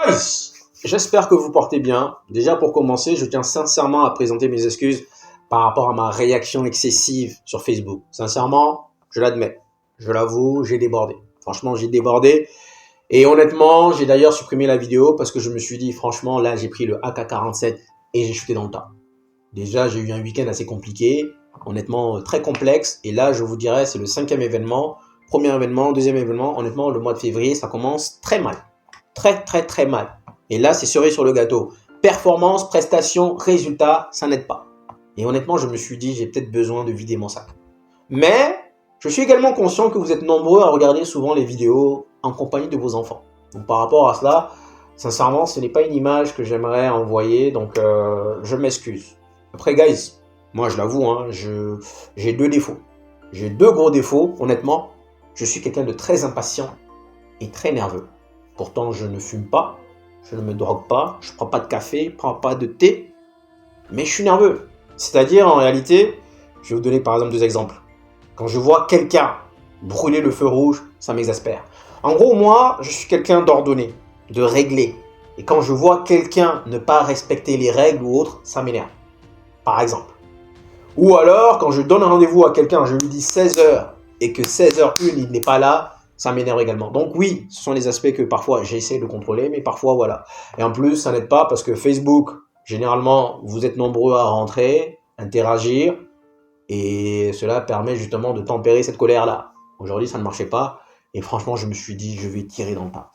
Guys, j'espère que vous portez bien. Déjà pour commencer, je tiens sincèrement à présenter mes excuses par rapport à ma réaction excessive sur Facebook. Sincèrement, je l'admets, je l'avoue, j'ai débordé. Franchement, j'ai débordé. Et honnêtement, j'ai d'ailleurs supprimé la vidéo parce que je me suis dit, franchement, là, j'ai pris le AK-47 et j'ai chuté dans le tas. Déjà, j'ai eu un week-end assez compliqué, honnêtement très complexe. Et là, je vous dirais, c'est le 5e événement. Premier événement, deuxième événement. Honnêtement, le mois de février, ça commence très mal. Très mal. Et là, c'est cerise sur le gâteau. Performance, prestation, résultat, ça n'aide pas. Et honnêtement, je me suis dit, j'ai peut-être besoin de vider mon sac. Mais, je suis également conscient que vous êtes nombreux à regarder souvent les vidéos en compagnie de vos enfants. Donc, par rapport à cela, sincèrement, ce n'est pas une image que j'aimerais envoyer. Donc, je m'excuse. Après, guys, moi, je l'avoue, hein, j'ai deux défauts. J'ai deux gros défauts, honnêtement. Je suis quelqu'un de très impatient et très nerveux. Pourtant, je ne fume pas, je ne me drogue pas, je ne prends pas de café, je ne prends pas de thé, mais je suis nerveux. C'est-à-dire, en réalité, je vais vous donner par exemple deux exemples. Quand je vois quelqu'un brûler le feu rouge, ça m'exaspère. En gros, moi, je suis quelqu'un d'ordonné, de réglé. Et quand je vois quelqu'un ne pas respecter les règles ou autres, ça m'énerve. Par exemple. Ou alors, quand je donne un rendez-vous à quelqu'un, je lui dis 16h et que 16h01, il n'est pas là, ça m'énerve également. Donc oui, ce sont des aspects que parfois j'essaie de contrôler, mais parfois voilà. Et en plus, ça n'aide pas parce que Facebook, généralement, vous êtes nombreux à rentrer, interagir, et cela permet justement de tempérer cette colère-là. Aujourd'hui, ça ne marchait pas, et franchement, je me suis dit, je vais tirer dans le tas.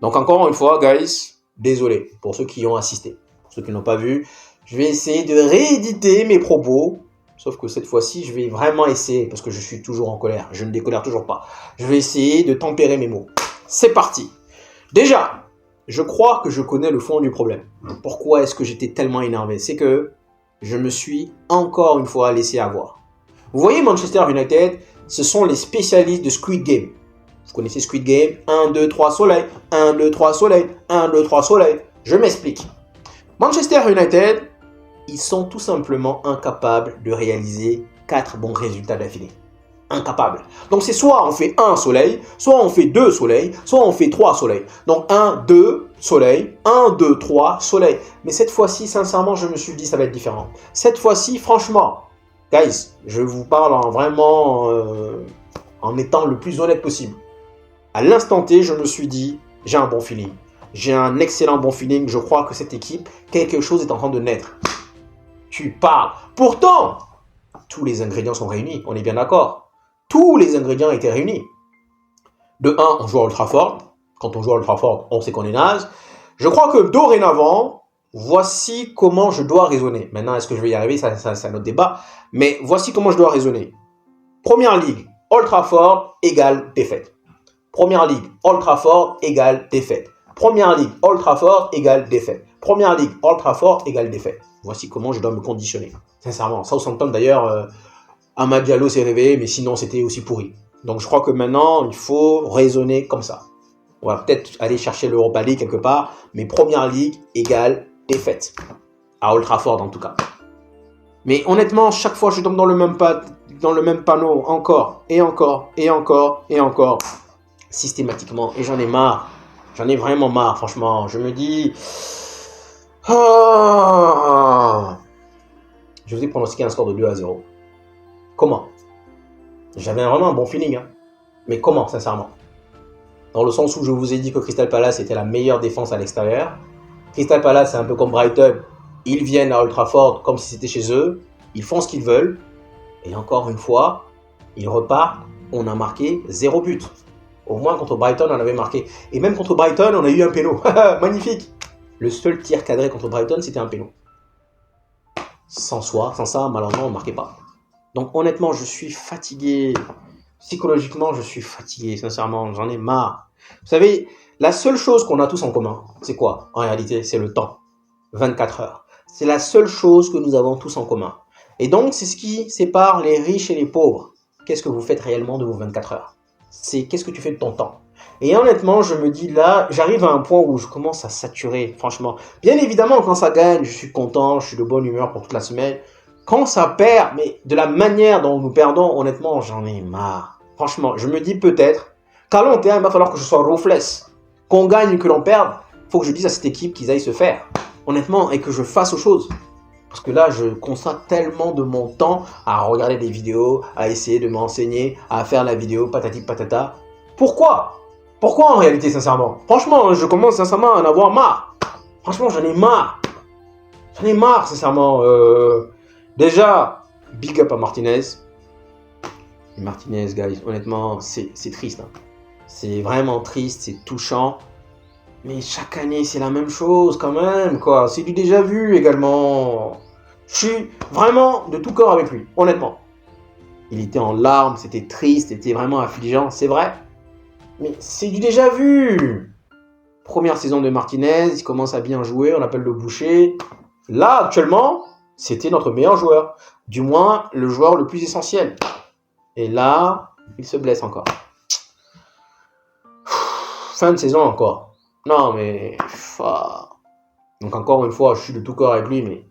Donc encore une fois, guys, désolé pour ceux qui y ont assisté. Pour ceux qui n'ont pas vu, je vais essayer de rééditer mes propos. Sauf que cette fois-ci, je vais vraiment essayer, parce que je suis toujours en colère, je ne décolère toujours pas. Je vais essayer de tempérer mes mots. C'est parti. Déjà, je crois que je connais le fond du problème. Pourquoi est-ce que j'étais tellement énervé? C'est que je me suis encore une fois laissé avoir. Vous voyez Manchester United, ce sont les spécialistes de Squid Game. Vous connaissez Squid Game? 1, 2, 3 soleil, 1, 2, 3 soleil, 1, 2, 3 soleil. Je m'explique. Manchester United, ils sont tout simplement incapables de réaliser 4 bons résultats d'affilée. Incapables. Donc c'est soit on fait 1 soleil, soit on fait 2 soleils, soit on fait 3 soleils. Donc 1, 2 soleil, 1, 2, 3 soleil. Mais cette fois-ci, sincèrement, je me suis dit ça va être différent. Cette fois-ci, franchement, guys, je vous parle en étant le plus honnête possible. À l'instant T, je me suis dit, j'ai un bon feeling. J'ai un excellent bon feeling. Je crois que cette équipe, quelque chose est en train de naître. Tu parles. Pourtant, tous les ingrédients sont réunis. On est bien d'accord. Tous les ingrédients étaient réunis. De 1, on joue à Old Trafford. Quand on joue à Old Trafford, on sait qu'on est naze. Je crois que dorénavant, voici comment je dois raisonner. Maintenant, est-ce que je vais y arriver? Ça c'est un autre débat. Mais voici comment je dois raisonner. Première ligue, Old Trafford égale défaite. Première ligue, Old Trafford égale défaite. Première ligue, Old Trafford égale défaite. Première ligue, Old Trafford égale défaite. Voici comment je dois me conditionner. Sincèrement, Southampton d'ailleurs, Amad Diallo s'est réveillé, mais sinon c'était aussi pourri. Donc je crois que maintenant, il faut raisonner comme ça. On va peut-être aller chercher l'Europa League quelque part, mais première ligue égale défaite. À Old Trafford en tout cas. Mais honnêtement, chaque fois je tombe dans le même panneau, encore, et encore, et encore, et encore, systématiquement. Et j'en ai marre. J'en ai vraiment marre, franchement. Je me dis... Je vous ai pronostiqué un score de 2-0. Comment? J'avais vraiment un bon feeling. Hein. Mais comment, sincèrement? Dans le sens où je vous ai dit que Crystal Palace était la meilleure défense à l'extérieur. Crystal Palace, c'est un peu comme Brighton. Ils viennent à Old Trafford comme si c'était chez eux. Ils font ce qu'ils veulent. Et encore une fois, ils repartent. On a marqué 0 but. Au moins contre Brighton, on avait marqué. Et même contre Brighton, on a eu un péno. Magnifique. Le seul tir cadré contre Brighton, c'était un péno. Sans ça, malheureusement, on ne marquait pas. Donc honnêtement, je suis fatigué. Psychologiquement, je suis fatigué. Sincèrement, j'en ai marre. Vous savez, la seule chose qu'on a tous en commun, c'est quoi? En réalité, c'est le temps. 24 heures. C'est la seule chose que nous avons tous en commun. Et donc, c'est ce qui sépare les riches et les pauvres. Qu'est-ce que vous faites réellement de vos 24 heures? C'est qu'est-ce que tu fais de ton temps? Et honnêtement, je me dis là, j'arrive à un point où je commence à saturer, franchement. Bien évidemment, quand ça gagne, je suis content, je suis de bonne humeur pour toute la semaine. Quand ça perd, mais de la manière dont nous perdons, honnêtement, j'en ai marre. Franchement, je me dis peut-être qu'à long terme, il va falloir que je sois ruthless. Qu'on gagne ou que l'on perde, faut que je dise à cette équipe qu'ils aillent se faire. Honnêtement, et que je fasse autre chose. Parce que là, je consacre tellement de mon temps à regarder des vidéos, à essayer de m'enseigner, à faire la vidéo patati patata. Pourquoi en réalité, sincèrement? Franchement, je commence sincèrement à en avoir marre. Franchement, j'en ai marre. J'en ai marre, sincèrement. Déjà, big up à Martinez. Martinez, guys, honnêtement, c'est triste. Hein. C'est vraiment triste, c'est touchant. Mais chaque année, c'est la même chose quand même, quoi. C'est du déjà vu également. Je suis vraiment de tout corps avec lui, honnêtement. Il était en larmes, c'était triste, c'était vraiment affligeant, c'est vrai. Mais c'est du déjà vu. Première saison de Martinez, il commence à bien jouer, on appelle le boucher. Là, actuellement, c'était notre meilleur joueur. Du moins, le joueur le plus essentiel. Et là, il se blesse encore. Fin de saison encore. Non, mais... Donc encore une fois, je suis de tout corps avec lui, mais...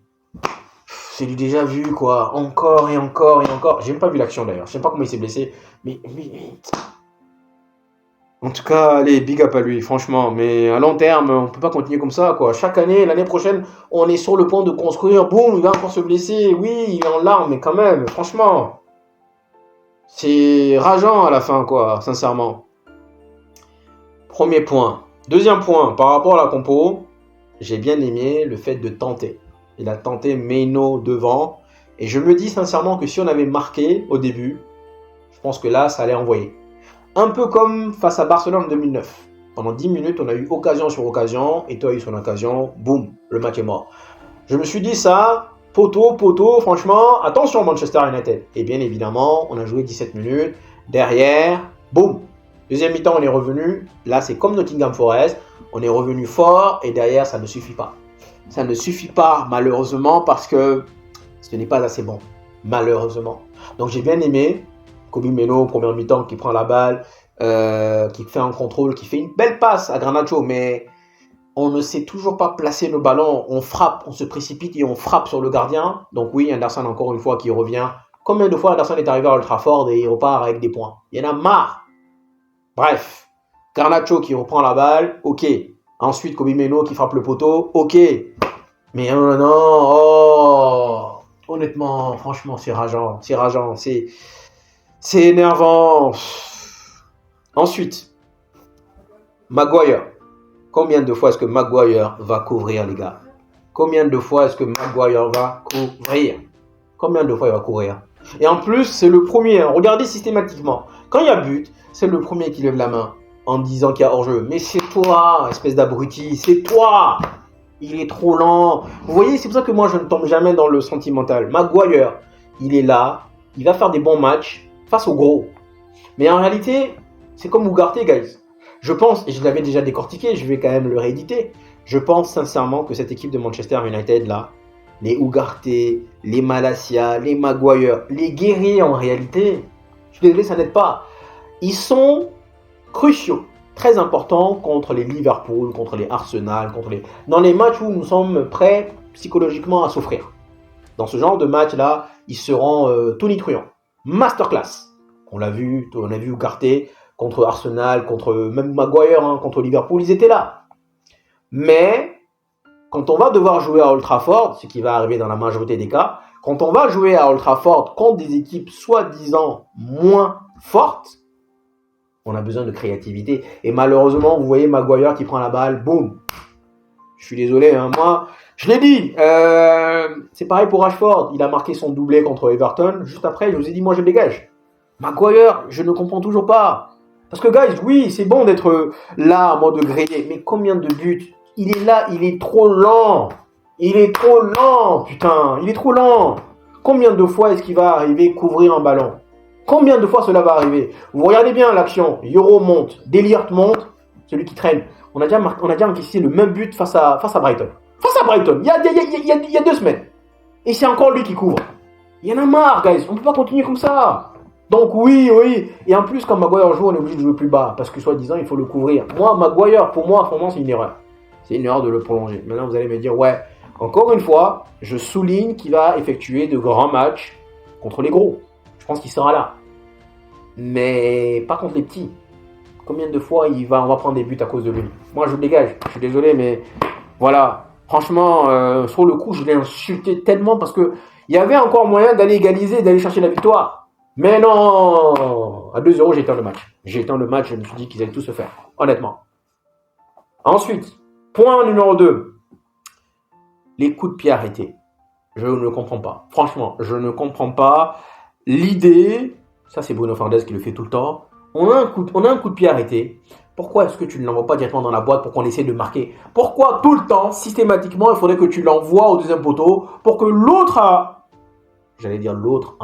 C'est du déjà vu, quoi. Encore et encore et encore. J'ai même pas vu l'action, d'ailleurs. Je sais pas comment il s'est blessé. Mais... En tout cas, allez, big up à lui, franchement. Mais à long terme, on peut pas continuer comme ça, quoi. Chaque année, l'année prochaine, on est sur le point de construire. Boum, il va encore se blesser. Oui, il est en larmes, mais quand même, franchement... C'est rageant à la fin, quoi, sincèrement. Premier point. Deuxième point, par rapport à la compo, j'ai bien aimé le fait de tenter. Il a tenté Meno devant. Et je me dis sincèrement que si on avait marqué au début, je pense que là, ça allait envoyer. Un peu comme face à Barcelone en 2009. Pendant 10 minutes, on a eu occasion sur occasion. Et toi, a eu son occasion. Boum, le match est mort. Je me suis dit ça... Poteau, franchement, attention Manchester United. Et bien évidemment, on a joué 17 minutes. Derrière, boum. Deuxième mi-temps, on est revenu. Là, c'est comme Nottingham Forest. On est revenu fort et derrière, ça ne suffit pas. Ça ne suffit pas, malheureusement, parce que ce n'est pas assez bon. Malheureusement. Donc, j'ai bien aimé Kobe Meno, première mi-temps, qui prend la balle, qui fait un contrôle, qui fait une belle passe à Garnacho, mais... On ne sait toujours pas placer le ballon, on frappe, on se précipite et on frappe sur le gardien. Donc oui, Anderson encore une fois qui revient. Combien de fois Anderson est arrivé à Old Trafford et il repart avec des points? Il y en a marre. Bref, Garnacho qui reprend la balle, ok. Ensuite, Kobe Meno qui frappe le poteau, ok. Mais non, honnêtement, franchement, c'est rageant, c'est énervant. Ensuite, Maguire. Combien de fois est-ce que Maguire va couvrir, les gars? Combien de fois est-ce que Maguire va couvrir? Combien de fois il va courir? Et en plus, c'est le premier. Hein. Regardez systématiquement. Quand il y a but, c'est le premier qui lève la main en disant qu'il y a hors-jeu. Mais c'est toi, espèce d'abruti. C'est toi. Il est trop lent. Vous voyez, c'est pour ça que moi, je ne tombe jamais dans le sentimental. Maguire, il est là. Il va faire des bons matchs face aux gros. Mais en réalité, c'est comme Ugarte, guys. Je pense, et je l'avais déjà décortiqué, je vais quand même le rééditer, je pense sincèrement que cette équipe de Manchester United là, les Ugarte, les Malacia, les Maguire, les guerriers en réalité, je suis désolé, ça n'aide pas. Ils sont cruciaux, très importants contre les Liverpool, contre les Arsenal, dans les matchs où nous sommes prêts psychologiquement à souffrir. Dans ce genre de match là, ils seront tonitruants. Masterclass. On a vu Ugarte contre Arsenal, contre même Maguire, hein, contre Liverpool, ils étaient là. Mais quand on va devoir jouer à Old Trafford, ce qui va arriver dans la majorité des cas, quand on va jouer à Old Trafford contre des équipes soi-disant moins fortes, on a besoin de créativité. Et malheureusement, vous voyez Maguire qui prend la balle, boum. Je suis désolé, hein, moi, je l'ai dit. C'est pareil pour Rashford. Il a marqué son doublé contre Everton. Juste après, je vous ai dit, moi, je dégage. Maguire, je ne comprends toujours pas. Parce que, guys, oui, c'est bon d'être là en mode grillé, mais combien de buts? Il est là, il est trop lent. Il est trop lent, putain. Il est trop lent. Combien de fois est-ce qu'il va arriver couvrir un ballon? Combien de fois cela va arriver? Vous regardez bien l'action. Euro monte, Delirte monte, celui qui traîne. On a déjà encaissé le même but face à Brighton. Face à Brighton, il y a 2 semaines. Et c'est encore lui qui couvre. Il y en a marre, guys. On ne peut pas continuer comme ça. Donc oui. Et en plus, quand Maguire joue, on est obligé de jouer plus bas. Parce que soi-disant, il faut le couvrir. Moi, Maguire, pour moi, franchement, c'est une erreur. C'est une erreur de le prolonger. Maintenant, vous allez me dire, ouais, encore une fois, je souligne qu'il va effectuer de grands matchs contre les gros. Je pense qu'il sera là. Mais pas contre les petits. Combien de fois on va prendre des buts à cause de lui? Moi, je le dégage. Je suis désolé, mais voilà. Franchement, sur le coup, je l'ai insulté tellement parce que il y avait encore moyen d'aller égaliser, d'aller chercher la victoire. Mais non! À 2-0, j'ai éteint le match. J'ai éteint le match, je me suis dit qu'ils allaient tout se faire. Honnêtement. Ensuite, point numéro 2. Les coups de pied arrêtés. Je ne le comprends pas. Franchement, je ne comprends pas l'idée. Ça, c'est Bruno Fernandes qui le fait tout le temps. On a un coup de pied arrêté. Pourquoi est-ce que tu ne l'envoies pas directement dans la boîte pour qu'on essaie de marquer? Pourquoi tout le temps, systématiquement, il faudrait que tu l'envoies au deuxième poteau pour que l'autre j'allais dire l'autre,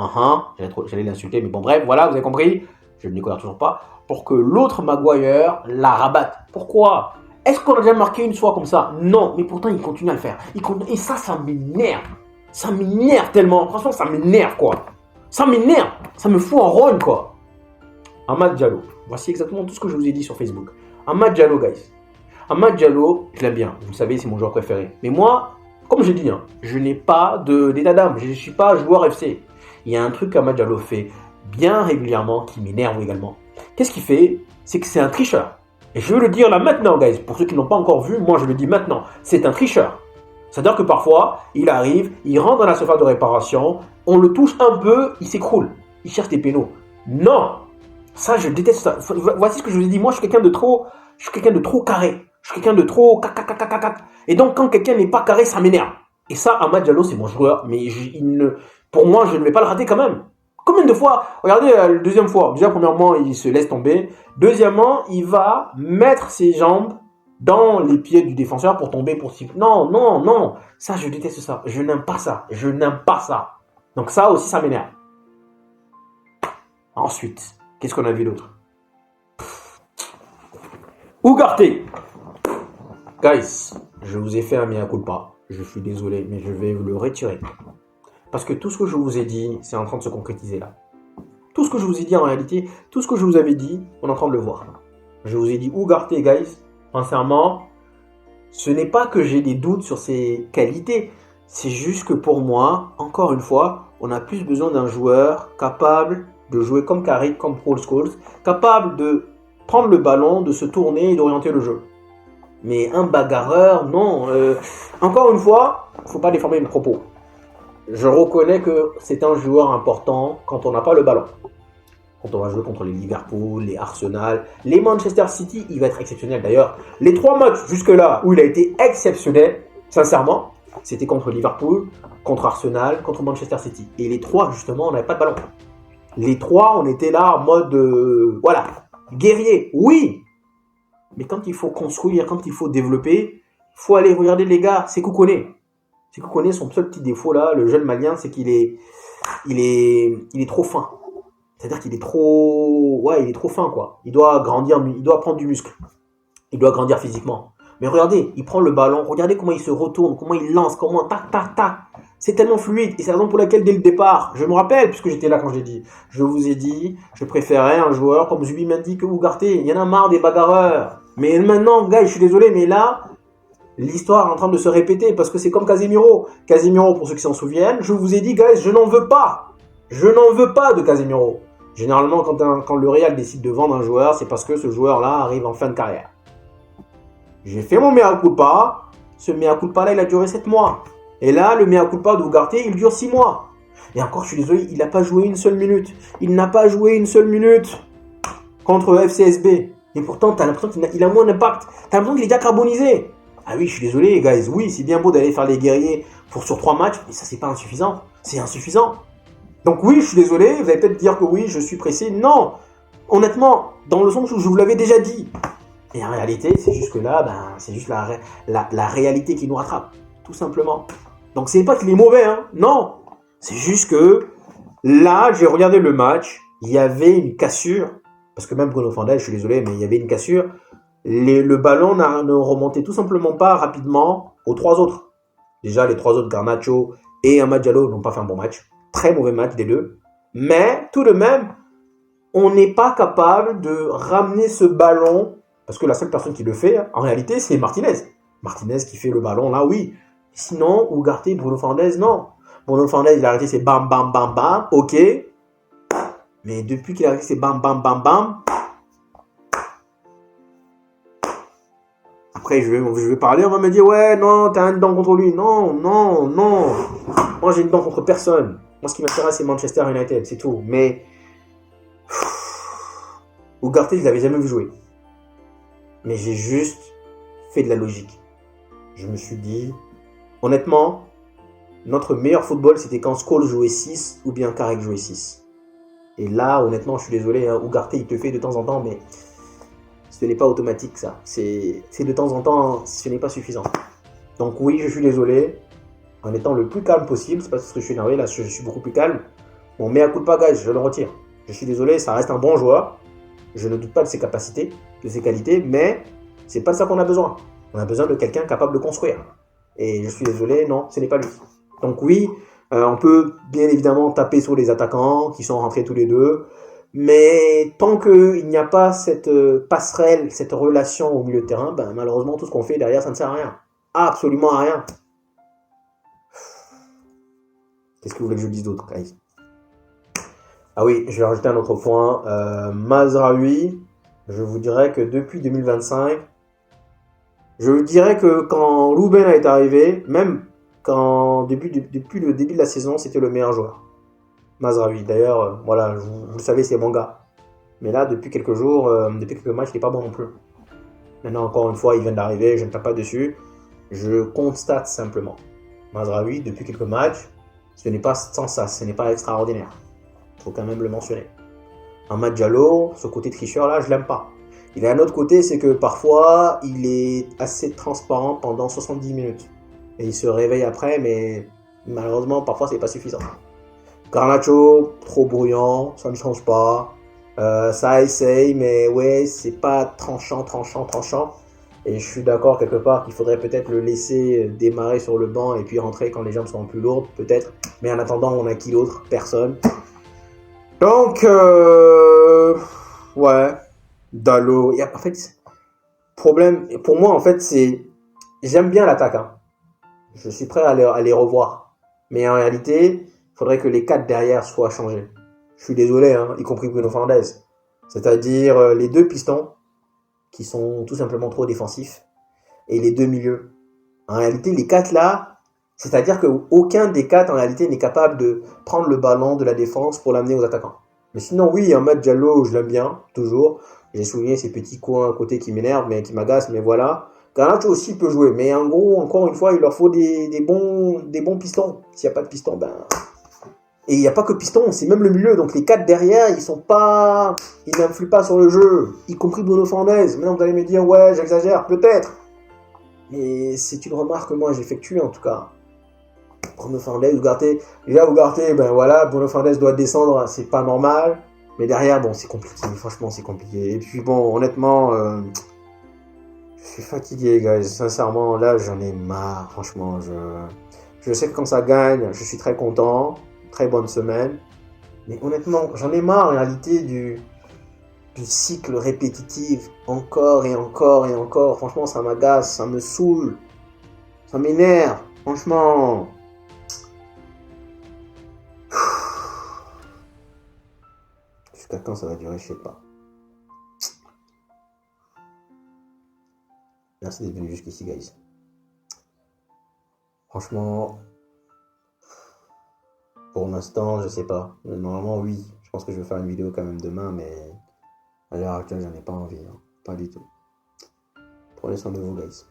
j'allais l'insulter, mais bon bref, voilà, vous avez compris. Je ne m'y connais toujours pas. Pour que l'autre Maguire la rabatte. Pourquoi? Est-ce qu'on a déjà marqué une fois comme ça? Non, mais pourtant il continue à le faire. Et ça m'énerve. Ça m'énerve tellement. Franchement, ça m'énerve quoi. Ça m'énerve. Ça me fout en rogne quoi. Amad Diallo. Voici exactement tout ce que je vous ai dit sur Facebook. Amad Diallo, guys. Amad Diallo, je l'aime bien. Vous le savez, c'est mon joueur préféré. Mais moi, comme je dis, je n'ai pas d'état d'âme. Je ne suis pas joueur FC. Il y a un truc qu'Amad Diallo fait bien régulièrement qui m'énerve également. Qu'est-ce qu'il fait? C'est que c'est un tricheur. Et je veux le dire là maintenant, guys. Pour ceux qui ne l'ont pas encore vu, moi je le dis maintenant. C'est un tricheur. C'est-à-dire que parfois, il arrive, il rentre dans la surface de réparation, on le touche un peu, il s'écroule. Il cherche des pénaux. Non! Ça, je déteste ça. Voici ce que je vous ai dit. Moi, je suis quelqu'un de trop carré. Je suis quelqu'un de trop cac. Et donc, quand quelqu'un n'est pas carré, ça m'énerve. Et ça, Amad Diallo, c'est mon joueur. Mais pour moi, je ne vais pas le rater quand même. Combien de fois? Regardez, la deuxième fois. Déjà, premièrement, il se laisse tomber. Deuxièmement, il va mettre ses jambes dans les pieds du défenseur pour tomber, pour siffler. Non. Ça, je déteste ça. Je n'aime pas ça. Donc ça aussi, ça m'énerve. Ensuite, qu'est-ce qu'on a vu d'autre? Ugarte. Guys, je vous ai fait un mea culpa. Je suis désolé, mais je vais le retirer. Parce que tout ce que je vous ai dit, c'est en train de se concrétiser là. Tout ce que je vous ai dit en réalité, tout ce que je vous avais dit, on est en train de le voir. Je vous ai dit Ugarte, guys. Sincèrement, ce n'est pas que j'ai des doutes sur ses qualités. C'est juste que pour moi, encore une fois, on a plus besoin d'un joueur capable de jouer comme Carrick, comme Paul Scholes, capable de prendre le ballon, de se tourner et d'orienter le jeu. Mais un bagarreur, non. Encore une fois, il ne faut pas déformer mes propos. Je reconnais que c'est un joueur important quand on n'a pas le ballon. Quand on va jouer contre les Liverpool, les Arsenal, les Manchester City, il va être exceptionnel. D'ailleurs, les 3 matchs jusque-là où il a été exceptionnel, sincèrement, c'était contre Liverpool, contre Arsenal, contre Manchester City. Et les 3, justement, on n'avait pas de ballon. Les 3, on était là en mode, voilà, guerrier, oui. Mais quand il faut construire, quand il faut développer, il faut aller regarder les gars, c'est Koukone. C'est Koukone, son seul petit défaut là, le jeune malien, c'est qu'il est trop fin. C'est-à-dire qu'il est trop, il est trop fin quoi. Il doit grandir, il doit prendre du muscle. Il doit grandir physiquement. Mais regardez, il prend le ballon, regardez comment il se retourne, comment il lance, comment tac. C'est tellement fluide et c'est la raison pour laquelle dès le départ, je me rappelle puisque j'étais là quand je l'ai dit, je vous ai dit, je préférais un joueur comme Zubimendi que Ugarte. Il y en a marre des bagarreurs. Mais maintenant, gars, je suis désolé, mais là, l'histoire est en train de se répéter parce que c'est comme Casemiro. Casemiro, pour ceux qui s'en souviennent, je vous ai dit, guys, je n'en veux pas. Je n'en veux pas de Casemiro. Généralement, quand le Real décide de vendre un joueur, c'est parce que ce joueur-là arrive en fin de carrière. J'ai fait mon mea culpa. Ce mea culpa-là, il a duré 7 mois. Et là, le mea culpa de Ugarte, il dure 6 mois. Et encore, je suis désolé, il n'a pas joué une seule minute. Il n'a pas joué une seule minute contre FCSB. Et pourtant, tu as l'impression qu'il a moins d'impact. Tu as l'impression qu'il est déjà carbonisé. Ah oui, je suis désolé, guys. Oui, c'est bien beau d'aller faire les guerriers sur 3 matchs, mais ça, c'est pas insuffisant. C'est insuffisant. Donc oui, je suis désolé. Vous allez peut-être dire que oui, je suis pressé. Non. Honnêtement, dans le sens où je vous l'avais déjà dit. Et en réalité, c'est juste que là, c'est juste la réalité qui nous rattrape. Tout simplement. Donc c'est pas qu'il est mauvais, hein. Non. C'est juste que là, j'ai regardé le match. Il y avait une cassure. Parce que même Bruno Fernandes, je suis désolé, mais il y avait une cassure. Le ballon ne remontait tout simplement pas rapidement aux 3 autres. Déjà, les 3 autres, Garnacho et Amad Diallo, n'ont pas fait un bon match. Très mauvais match des deux. Mais tout de même, on n'est pas capable de ramener ce ballon. Parce que la seule personne qui le fait, en réalité, c'est Martinez. Martinez qui fait le ballon, là, oui. Sinon, Ugarte, Bruno Fernandes, non. Bruno Fernandes, il a arrêté ses bam, bam, bam, bam. Ok. Mais depuis qu'il a arrêté ses bam, bam, bam, bam, Après, je vais parler, on va me dire, ouais, non, t'as une dent contre lui. Non, non, non. Moi, j'ai une dent contre personne. Moi, ce qui m'intéresse, c'est Manchester United, c'est tout. Mais Ugarte, je l'avais jamais vu jouer. Mais j'ai juste fait de la logique. Je me suis dit, honnêtement, notre meilleur football, c'était quand Scholes jouait 6 ou bien Carrick jouait 6. Et là, honnêtement, je suis désolé, hein, Ugarte, il te fait de temps en temps, mais ce n'est pas automatique, ça. C'est de temps en temps, ce n'est pas suffisant. Donc oui, je suis désolé, en étant le plus calme possible, c'est pas parce que je suis énervé, là, je suis beaucoup plus calme. Bon, mais à coup de guys, je le retire. Je suis désolé, ça reste un bon joueur. Je ne doute pas de ses capacités, de ses qualités, mais c'est pas de ça qu'on a besoin. On a besoin de quelqu'un capable de construire. Et je suis désolé, non, ce n'est pas lui. Donc oui, on peut bien évidemment taper sur les attaquants qui sont rentrés tous les deux, mais tant qu'il n'y a pas cette passerelle, cette relation au milieu de terrain, ben, malheureusement tout ce qu'on fait derrière, ça ne sert à rien. Absolument à rien. Qu'est-ce que vous voulez que je dise d'autre, guys? Ah oui, je vais rajouter un autre point. Mazraoui, je vous dirais que depuis 2025, je dirais que quand Ruben est arrivé, même depuis le début de la saison, c'était le meilleur joueur. Mazraoui, d'ailleurs, voilà, vous le savez, c'est mon gars. Mais là, depuis quelques jours, depuis quelques matchs, il n'est pas bon non plus. Maintenant, encore une fois, il vient d'arriver, je ne tape pas dessus. Je constate simplement. Mazraoui, depuis quelques matchs, ce n'est pas sans ça, ce n'est pas extraordinaire. Il faut quand même le mentionner. Amad Diallo, ce côté tricheur là, je l'aime pas. Il a un autre côté, c'est que parfois, il est assez transparent pendant 70 minutes. Et il se réveille après, mais malheureusement, parfois, c'est pas suffisant. Garnacho, trop bruyant, ça ne change pas. Ça essaye, mais ouais, c'est pas tranchant. Et je suis d'accord quelque part qu'il faudrait peut-être le laisser démarrer sur le banc et puis rentrer quand les jambes seront plus lourdes, peut-être. Mais en attendant, on a qui d'autre? Personne. Donc, ouais, Dallo. En fait, problème, pour moi, en fait, c'est. J'aime bien l'attaque. Hein. Je suis prêt à les revoir. Mais en réalité, il faudrait que les 4 derrière soient changés. Je suis désolé, hein, y compris Bruno Fernandes. C'est-à-dire les 2 pistons, qui sont tout simplement trop défensifs, et les 2 milieux. En réalité, les 4 là, c'est-à-dire qu'aucun des 4 en réalité n'est capable de prendre le ballon de la défense pour l'amener aux attaquants. Mais sinon, oui, Amad Diallo, je l'aime bien, toujours. J'ai souligné ces petits coins à côté qui m'énervent, mais qui m'agacent, mais voilà. Garnacho aussi peut jouer, mais en gros, encore une fois, il leur faut des bons pistons. S'il n'y a pas de pistons, ben. Et il n'y a pas que pistons, c'est même le milieu. Donc les 4 derrière, ils n'influent pas sur le jeu, y compris Bruno Fernandes. Maintenant, vous allez me dire, ouais, j'exagère, peut-être. Mais c'est une remarque que moi j'effectue en tout cas. Bruno Fernandes, Ugarte, ben voilà, Bruno Fernandes doit descendre, c'est pas normal. Mais derrière, bon, c'est compliqué, franchement, c'est compliqué. Et puis bon, honnêtement, je suis fatigué, guys. Sincèrement, là, j'en ai marre, franchement. Je sais que quand ça gagne, je suis très content, très bonne semaine. Mais honnêtement, j'en ai marre en réalité du cycle répétitif, encore et encore et encore. Franchement, ça m'agace, ça me saoule, ça m'énerve, franchement. Jusqu'à quand ça va durer, je sais pas. Merci d'être venu jusqu'ici, guys. Franchement, pour l'instant, je sais pas. Normalement, oui. Je pense que je vais faire une vidéo quand même demain, mais à l'heure actuelle, j'en ai pas envie. Hein. Pas du tout. Prenez soin de vous, guys.